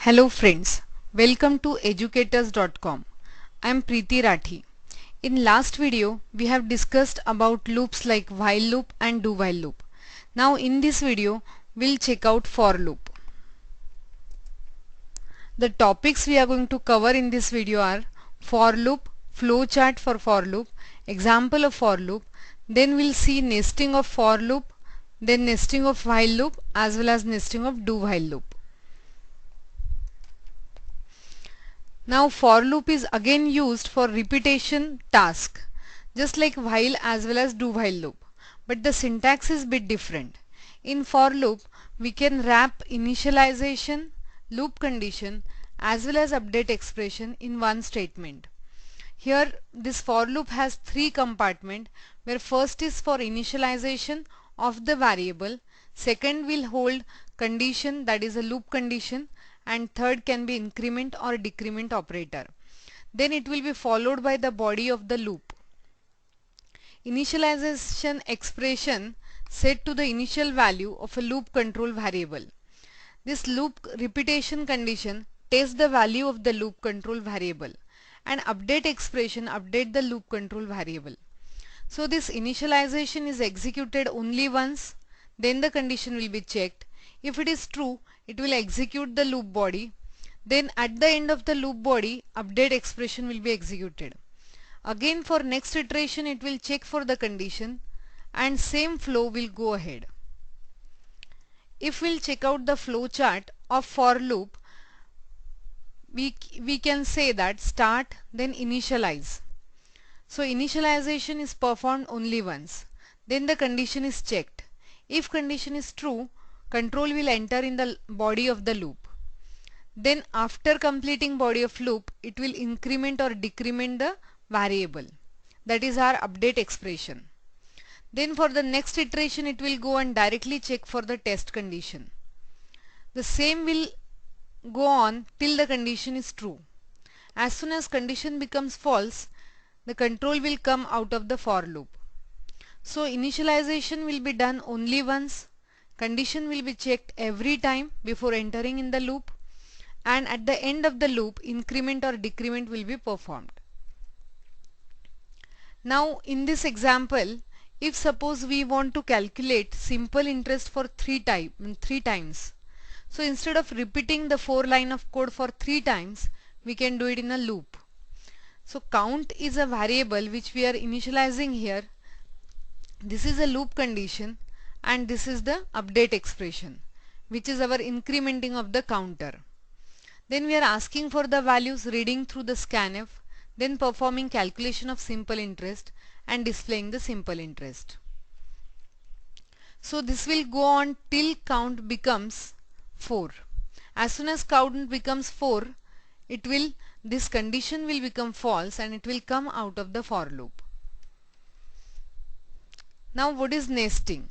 Hello friends, welcome to educators.com. I am Preeti Rathi. In last video we have discussed about loops like while loop and do while loop. Now in this video we'll check out for loop. The topics we are going to cover in this video are for loop, flowchart for loop, example of for loop, then we'll see nesting of for loop, then nesting of while loop as well as nesting of do while loop. Now for loop is again used for repetition task, just like while as well as do while loop, but the syntax is bit different. In for loop we can wrap initialization, loop condition as well as update expression in one statement. Here this for loop has three compartments, where first is for initialization of the variable, second will hold condition, that is a loop condition, and third can be increment or decrement operator. Then it will be followed by the body of the loop. Initialization expression set to the initial value of a loop control variable. This loop repetition condition tests the value of the loop control variable, and update expression update the loop control variable. So this initialization is executed only once, then the condition will be checked. If it is true, it will execute the loop body. Then at the end of the loop body, update expression will be executed. Again for next iteration it will check for the condition and same flow will go ahead. If we'll check out the flow chart of for loop, we can say that start then initialize. So initialization is performed only once. Then the condition is checked. If condition is true, control will enter in the body of the loop. Then after completing body of loop, it will increment or decrement the variable. That is our update expression. Then for the next iteration it will go and directly check for the test condition. The same will go on till the condition is true. As soon as condition becomes false, the control will come out of the for loop. So initialization will be done only once, condition will be checked every time before entering in the loop, and at the end of the loop increment or decrement will be performed. Now in this example, if suppose we want to calculate simple interest for three times, so instead of repeating the 4 line of code for 3 times, we can do it in a loop. So count is a variable which we are initializing here. This is a loop condition and this is the update expression, which is our incrementing of the counter. Then we are asking for the values, reading through the scanf, then performing calculation of simple interest and displaying the simple interest. So this will go on till count becomes 4. As soon as count becomes 4, this condition will become false and it will come out of the for loop. Now what is nesting?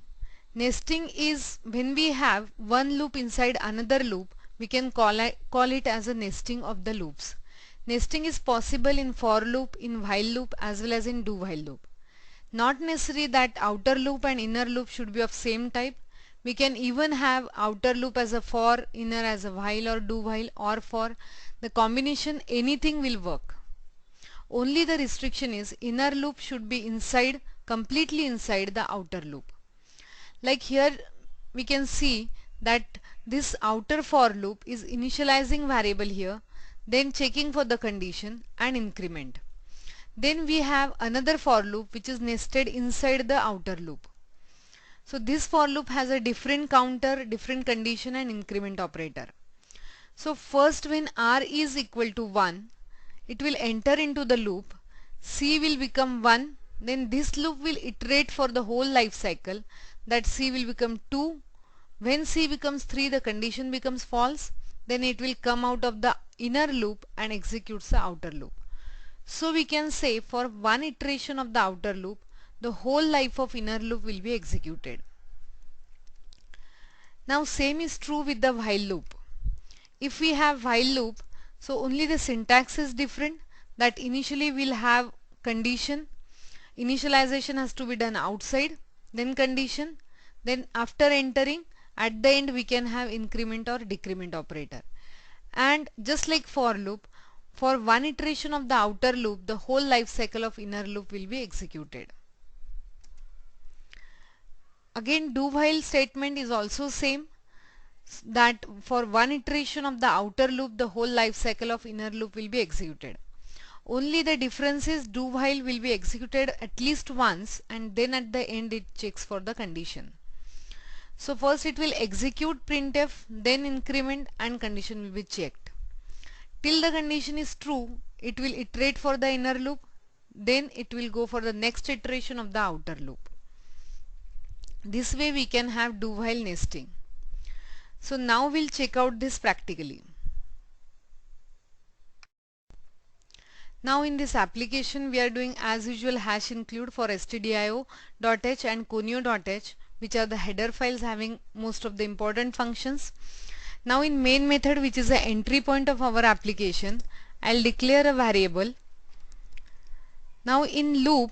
Nesting is when we have one loop inside another loop, we can call it as a nesting of the loops. Nesting is possible in for loop, in while loop as well as in do while loop. Not necessary that outer loop and inner loop should be of same type. We can even have outer loop as a for, inner as a while or do while or for. The combination anything will work. Only the restriction is inner loop should be inside, completely inside the outer loop. Like here we can see that this outer for loop is initializing variable here, then checking for the condition and increment. Then we have another for loop which is nested inside the outer loop. So this for loop has a different counter, different condition and increment operator. So first when r is equal to 1, it will enter into the loop, c will become 1, then this loop will iterate for the whole life cycle, that c will become 2. When c becomes 3, the condition becomes false, then it will come out of the inner loop and executes the outer loop. So we can say for one iteration of the outer loop, the whole life of inner loop will be executed. Now same is true with the while loop. If we have while loop, so only the syntax is different, that initially we'll have condition, initialization has to be done outside, then condition, then after entering at the end we can have increment or decrement operator. And just like for loop, for one iteration of the outer loop, the whole life cycle of inner loop will be executed. Again, do while statement is also same, that for one iteration of the outer loop, the whole life cycle of inner loop will be executed. Only the difference is do while will be executed at least once, and then at the end it checks for the condition. So first it will execute printf, then increment, and condition will be checked. Till the condition is true, it will iterate for the inner loop, then it will go for the next iteration of the outer loop. This way we can have do while nesting. So now we'll check out this practically. Now in this application we are doing as usual hash include for stdio.h and conio.h, which are the header files having most of the important functions. Now in main method, which is the entry point of our application, I'll declare a variable. Now in loop,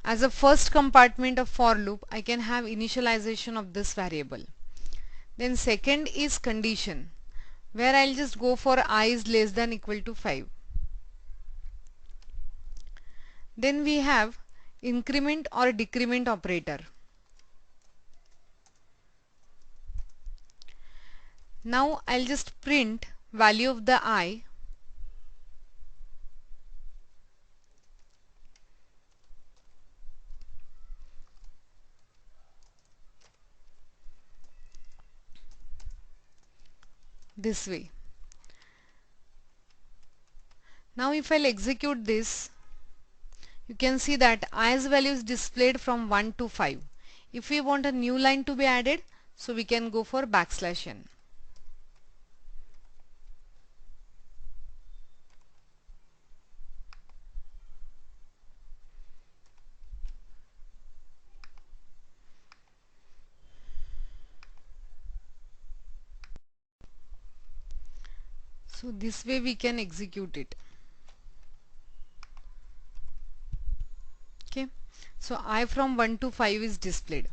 as a first compartment of for loop, I can have initialization of this variable. Then second is condition, where I'll just go for I is less than equal to 5. Then we have increment or decrement operator. Now I'll just print value of the I. This way. Now if I'll execute this, you can see that I's value is displayed from 1 to 5. If we want a new line to be added, so we can go for \n. So this way we can execute it. Okay. So I from 1 to 5 is displayed.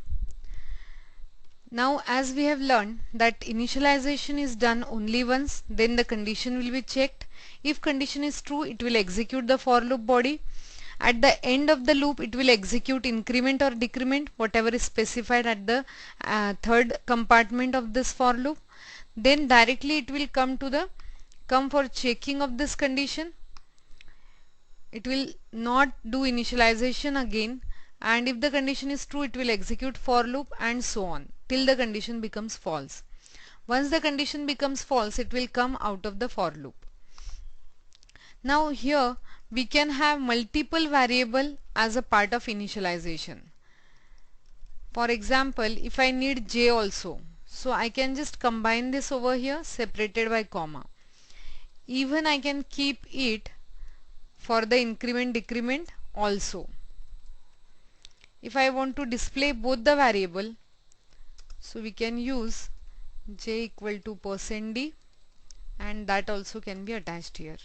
Now as we have learned that initialization is done only once, then the condition will be checked. If condition is true, it will execute the for loop body. At the end of the loop, it will execute increment or decrement, whatever is specified at the third compartment of this for loop. Then directly it will come for checking of this condition. It will not do initialization again, and if the condition is true, it will execute for loop and so on till the condition becomes false. Once the condition becomes false, it will come out of the for loop. Now here we can have multiple variable as a part of initialization. For example, if I need j also, so I can just combine this over here separated by comma. Even I can keep it for the increment decrement also. If I want to display both the variable, so we can use j equal to %d, and that also can be attached here.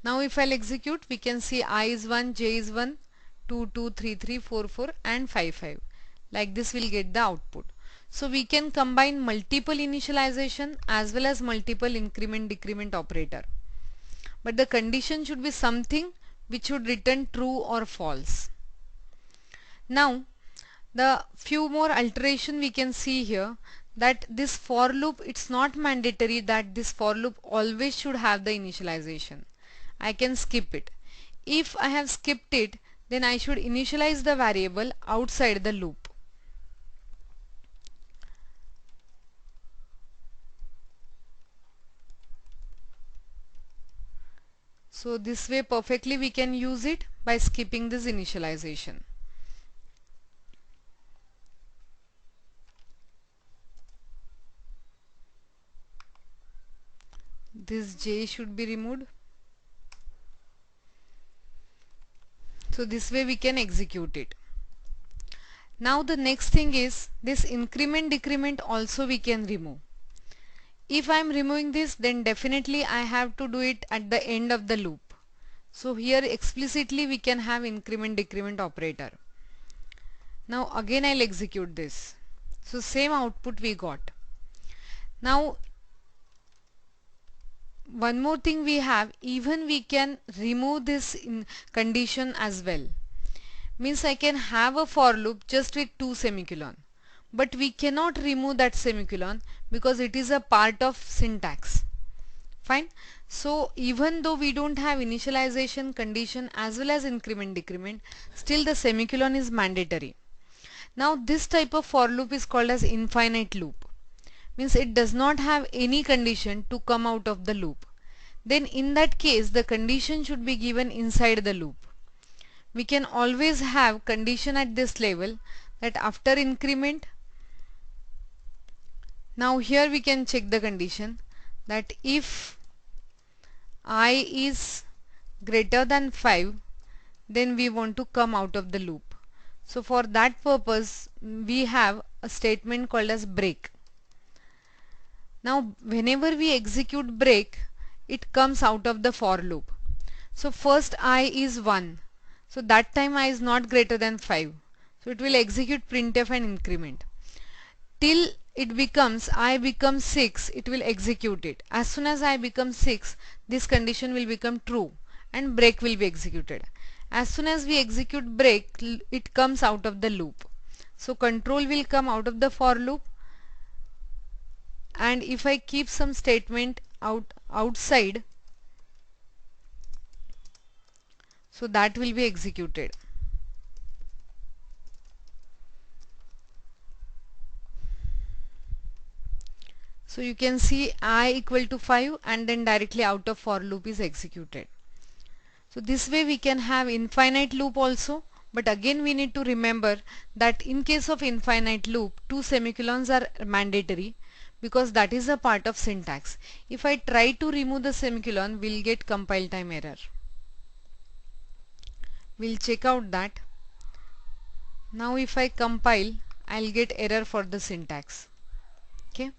Now if I'll execute, we can see I is 1, j is 1, 2, 2, 3, 3, 4, 4 and 5, 5. Like this we'll get the output. So we can combine multiple initialization as well as multiple increment decrement operator. But the condition should be something which should return true or false. Now the few more alteration we can see here, that this for loop, it's not mandatory that this for loop always should have the initialization. I can skip it. If I have skipped it, then I should initialize the variable outside the loop. So this way perfectly we can use it by skipping this initialization. This j should be removed. So this way we can execute it. Now the next thing is this increment decrement also we can remove. If I am removing this, then definitely I have to do it at the end of the loop. So here explicitly we can have increment decrement operator. Now again I'll execute this. So same output we got. Now one more thing we have, even we can remove this in condition as well. Means I can have a for loop just with two semicolon, but we cannot remove that semicolon because it is a part of syntax. Fine. So even though we don't have initialization condition as well as increment decrement, still the semicolon is mandatory. Now this type of for loop is called as infinite loop. Means it does not have any condition to come out of the loop. Then in that case the condition should be given inside the loop. We can always have condition at this level that after increment, now here we can check the condition that if I is greater than 5, then we want to come out of the loop. So for that purpose we have a statement called as break. Now whenever we execute break, it comes out of the for loop. So first I is 1, so that time I is not greater than 5, so it will execute printf and increment till it becomes I becomes 6. It will execute it. As soon as I become 6, this condition will become true and break will be executed. As soon as we execute break, it comes out of the loop. So control will come out of the for loop, and if I keep some statement outside, so that will be executed. So you can see I equal to 5 and then directly out of for loop is executed. So this way we can have infinite loop also, but again we need to remember that in case of infinite loop, two semicolons are mandatory because that is a part of syntax. If I try to remove the semicolon, we'll get compile time error. We'll check out that. Now if I compile, I'll get error for the syntax. Okay.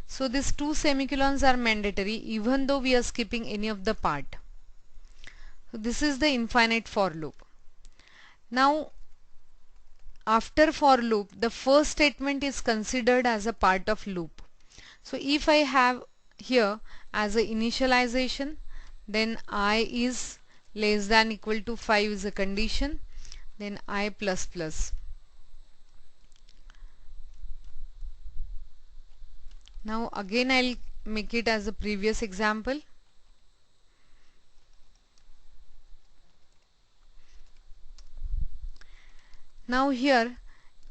So these two semicolons are mandatory even though we are skipping any of the part. So this is the infinite for loop. Now after for loop, the first statement is considered as a part of loop. So if I have here as a initialization, then I is less than equal to 5 is a condition, then I plus plus. Now again I'll make it as a previous example. Now here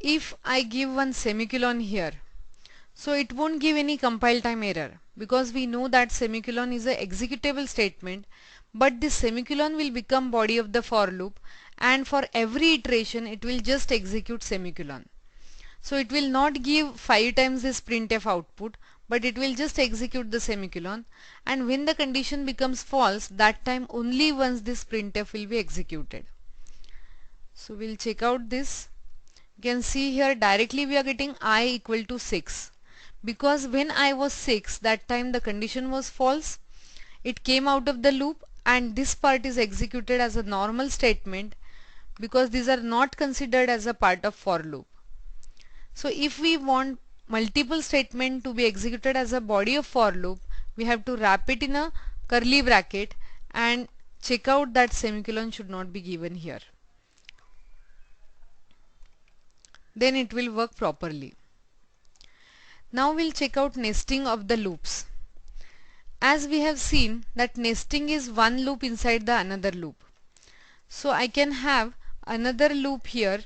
if I give one semicolon here, so it won't give any compile time error because we know that semicolon is a executable statement, but this semicolon will become body of the for loop and for every iteration it will just execute semicolon. So it will not give 5 times this printf output, but it will just execute the semicolon, and when the condition becomes false, that time only once this printf will be executed. So we'll check out this. You can see here directly we are getting I equal to 6 because when I was 6, that time the condition was false. It came out of the loop and this part is executed as a normal statement because these are not considered as a part of for loop. So if we want multiple statement to be executed as a body of for loop, we have to wrap it in a curly bracket and check out that semicolon should not be given here. Then it will work properly. Now we'll check out nesting of the loops. As we have seen that nesting is one loop inside the another loop. So I can have another loop here.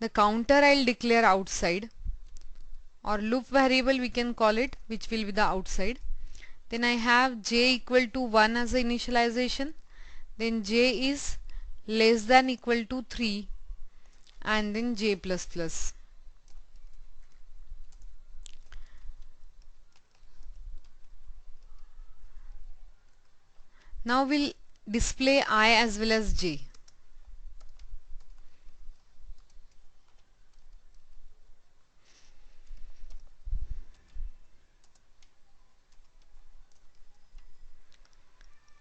The counter I'll declare outside, or loop variable we can call it, which will be the outside. Then I have j equal to 1 as the initialization. Then j is less than equal to 3 and then j plus plus. Now we'll display I as well as j.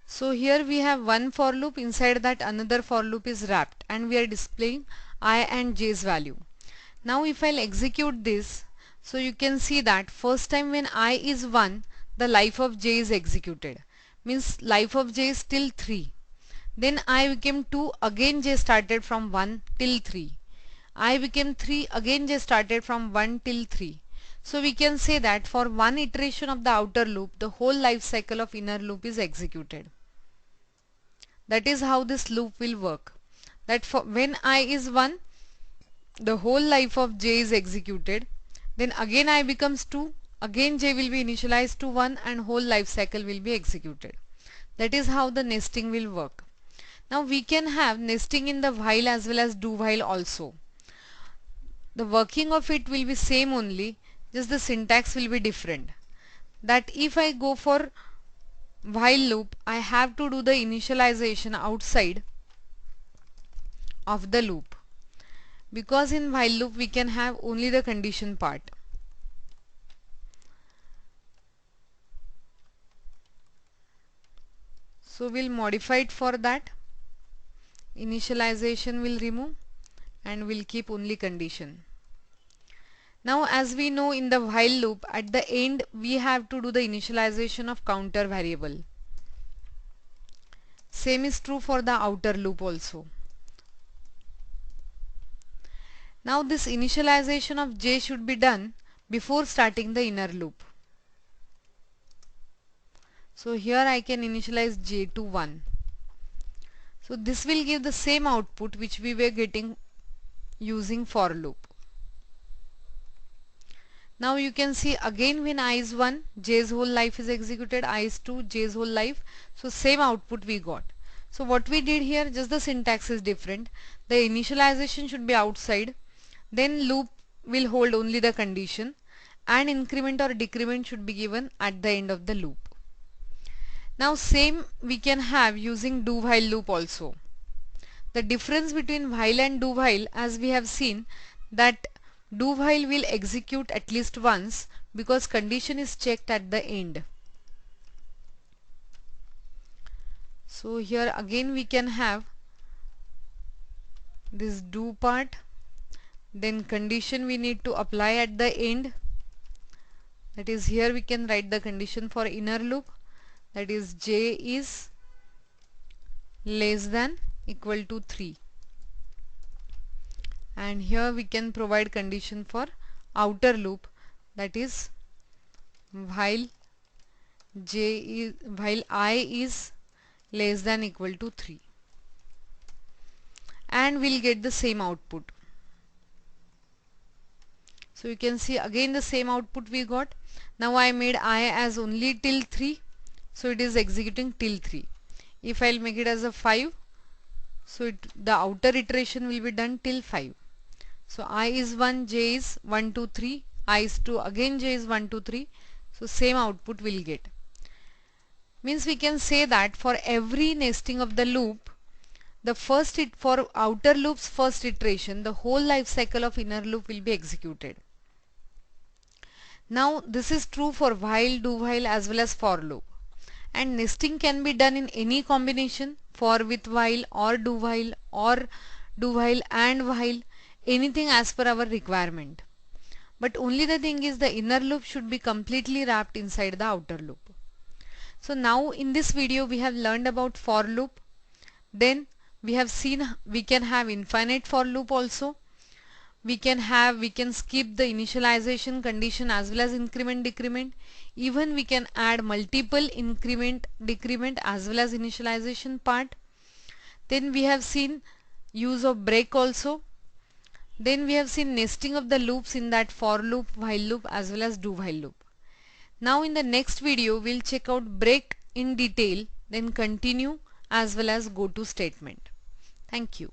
So here we have one for loop, inside that another for loop is wrapped, and we are displaying I and j's value. Now if I'll execute this, so you can see that first time when I is 1, the life of j is executed. Means life of j is till 3. Then I became 2, again j started from 1 till 3. I became 3, again j started from 1 till 3. So we can say that for one iteration of the outer loop, the whole life cycle of inner loop is executed. That is how this loop will work. That for when I is 1, the whole life of j is executed. Then again I becomes 2, again j will be initialized to 1 and whole life cycle will be executed. That is how the nesting will work. Now we can have nesting in the while as well as do while also. The working of it will be same only, just the syntax will be different. That if I go for while loop, I have to do the initialization outside of the loop, because in while loop we can have only the condition part. So we'll modify it for that. Initialization will remove and we'll keep only condition. Now as we know, in the while loop at the end we have to do the initialization of counter variable. Same is true for the outer loop also. Now this initialization of j should be done before starting the inner loop. So here I can initialize j to 1. So this will give the same output which we were getting using for loop. Now you can see again when I is 1, j's whole life is executed, I is 2, j's whole life. So same output we got. So what we did here, just the syntax is different. The initialization should be outside, then loop will hold only the condition, and increment or decrement should be given at the end of the loop. Now same we can have using do while loop also. The difference between while and do while, as we have seen, that do while will execute at least once because condition is checked at the end. So here again we can have this do part, then condition we need to apply at the end. That is, here we can write the condition for inner loop, that is j is less than equal to 3, and here we can provide condition for outer loop, that is while I is less than equal to 3, and we'll get the same output. So you can see again the same output we got. Now I made I as only till 3, so it is executing till 3. If I'll make it as a 5, so the outer iteration will be done till 5. So I is 1, j is 1, 2, 3, I is 2, again j is 1, 2, 3. So same output we'll get. Means we can say that for every nesting of the loop, for outer loop's first iteration, the whole life cycle of inner loop will be executed. Now this is true for while, do while as well as for loop. And nesting can be done in any combination, for with while or do while and while, anything as per our requirement. But only the thing is the inner loop should be completely wrapped inside the outer loop. So now in this video we have learned about for loop. Then we have seen we can have infinite for loop also. We can skip the initialization condition as well as increment decrement. Even we can add multiple increment decrement as well as initialization part. Then we have seen use of break also. Then we have seen nesting of the loops in that for loop, while loop as well as do while loop. Now in the next video we'll check out break in detail, then continue as well as go to statement. Thank you.